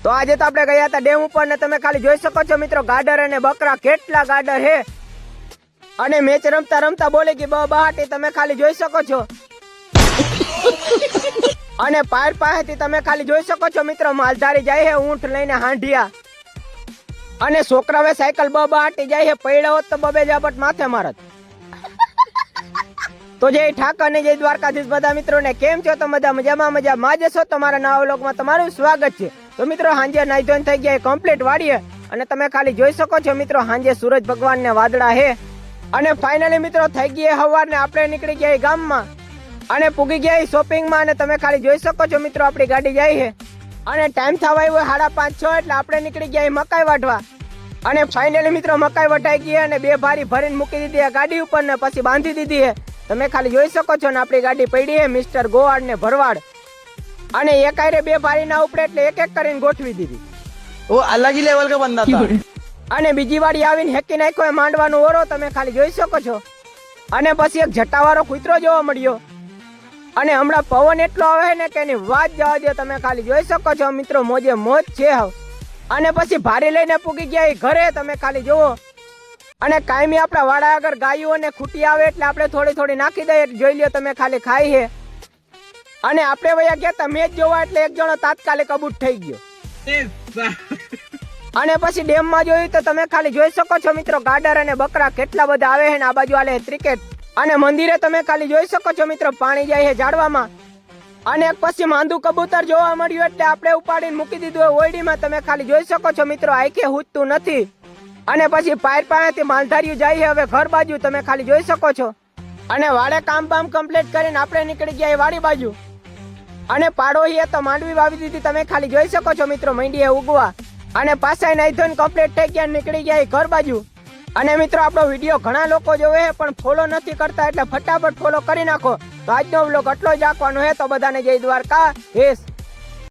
તો આજે તો આપણે ગયા હતા ડેમ ઉપર ને તમે ખાલી જોઈ શકો છો મિત્રો ગાડર અને બકરા કેટલા ગાડર હે અને મેચ રમતા રમતા બોલે કે બહાટી તમે ખાલી જોઈ શકો છો અને પાર પાસેથી તમે ખાલી જોઈ શકો છો મિત્રો માલધારી જાય હે ઊંટ લઈને હાંઢિયા અને છોકરાવે સાયકલ બહાટી જાય હે પૈડા હોત તો બબે જાપટ માથે મારત તો જય ઠાકર ને જય દ્વારકાધીશ બધા મિત્રોને કેમ છો તો બધા મજામાં જશો તમારા નવા વ્લોગમાં તમારું સ્વાગત છે। તો મિત્રો હાંજે નાઈ ધોઈને થઈ ગયા કમ્પ્લીટ વાડીએ અને તમે ખાલી જોઈ શકો છો મિત્રો હાંજે સૂરજ ભગવાન ને વાદળા હે અને ફાઇનલી મિત્રો થઈ ગઈ સવારને આપણે નીકળી ગયા ગામમાં અને પૂગી ગયા શોપિંગમાં અને તમે ખાલી જોઈ શકો છો મિત્રો આપણી ગાડી જાય છે અને ટાઈમ થવા આવ્યો 5:30-6 એટલે આપણે નીકળી ગયા મકાઈ વાઢવા અને ફાઇનલી મિત્રો મકાઈ વઢાઈ ગઈ અને બે ભારી ભરીને મૂકી દીધી ગાડી ઉપર ને પછી બાંધી દીધી है। તમે ખાલી જોઈ શકો છો ને આપણી ગાડી પડી છે મિસ્ટર ગોવાડ ને ભરવાડ અને એક આરે બે ભારી ના ઉપડે એટલે એક એક કરીને ગોઠવી દીધી। वो अलग ही लेवल का बंदा था। અને બીજી વાળી આવીને હેકી નાખ્યો માંડવાનો ઓરો તમે ખાલી જોઈ શકો છો અને પછી એક જટાવાળો કૂતરો જોવા મળ્યો અને હમણાં પવન એટલો આવે ને કે એની વાત જવા દો તમે ખાલી જોઈ શકો છો મિત્રો મોજે મોજ છે અને પછી ભારી લઈને પૂગી ગયા ઘરે તમે ખાલી જોવો અને કાયમી આપણા વાડા આગળ ગાયો અને ખૂટી આવે એટલે આપણે થોડી થોડી નાખી દઈએ જોઈ લ્યો તમે ખાલી ખાઈ છે અને આપણે વયા ગયા તા મેચ જોવા એટલે એક જણો તાત્કાલિક અબૂટ થઈ ગયો અને પછી ડેમ માં જોયું તો તમે ખાલી જોઈ શકો છો મિત્રો ગાડર અને બકરા કેટલા બધા આવે છે ને આ બાજુ આલે ક્રિકેટ અને મંદિરે તમે ખાલી જોઈ શકો છો મિત્રો પાણી જાય છે ઝાડવામાં અને પછી માંદુ કબૂતર જોવા મળ્યું એટલે આપણે ઉપાડીને મૂકી દીધું ઓયડીમાં તમે ખાલી જોઈ શકો છો મિત્રો આંખે હૂજતું નથી અને પછી પાયર પાસેથી માલધારીઓ જાય છે હવે ઘર બાજુ તમે ખાલી જોઈ શકો છો અને વાડે કામ બામ કમ્પ્લીટ કરીને આપણે નીકળી ગયા વાડી બાજુ અને પાડોહીએ તો માંડવી વાવી દીધી તમે ખાલી જોઈ શકો છો મિત્રો મંડીએ ઉગવા અને પાછા નાઈ ધોઈને કમ્પ્લીટ થઈ ગયા નીકળી ગયા ઘર બાજુ અને મિત્રો આપણો વિડીયો ઘણા લોકો જોવે પણ ફોલો નથી કરતા એટલે ફટાફટ ફોલો કરી નાખો। તો આજનો વ્લોગ આટલો જ રાખવાનો હે તો બધાને જય દ્વારકા.